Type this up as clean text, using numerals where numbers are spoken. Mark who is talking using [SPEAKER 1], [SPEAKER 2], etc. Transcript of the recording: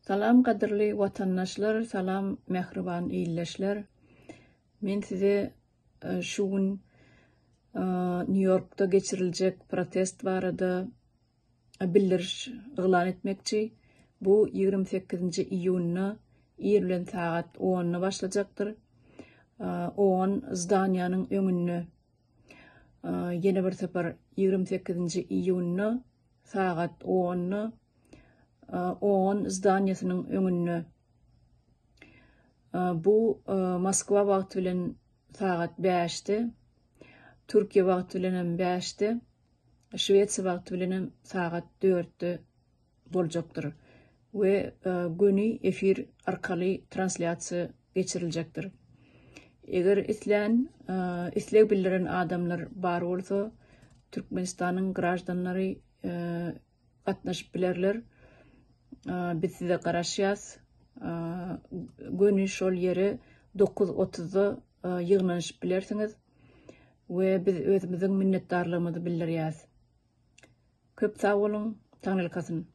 [SPEAKER 1] Salam qadirli vatandaşlar, salam mehriban iyilleşler. Men size şu gün New York'ta geçirilecek protest barada bildiriş ilan etmekçi. Bu 28. iyunna İrlen saat 10'na başlayacaktır. 10 zdanyanın önünü yine bir sefer 28. iyunna saat 10'na 10 zdanyasının önünü. Bu Moskva wagty bilen saat 5'te, Türkiye wagty bilen 5'te, Şwetsiya wagty bilen saat 4'te bolacaktır. Ve günü efir arkaly translasiýa geçirilecektir. Eger isleg bildiren adamlar bar bolsa, Türkmenistanyň grajdanlary gatnaşyp bilerler. Biz size garaşýas. Günü şol yeri 9:30'da ýygnanyşyp bilersiňiz we biz özümiziň minnetdarlygymyzy bildirýäs. Köp sag bolun, taňylkasyn.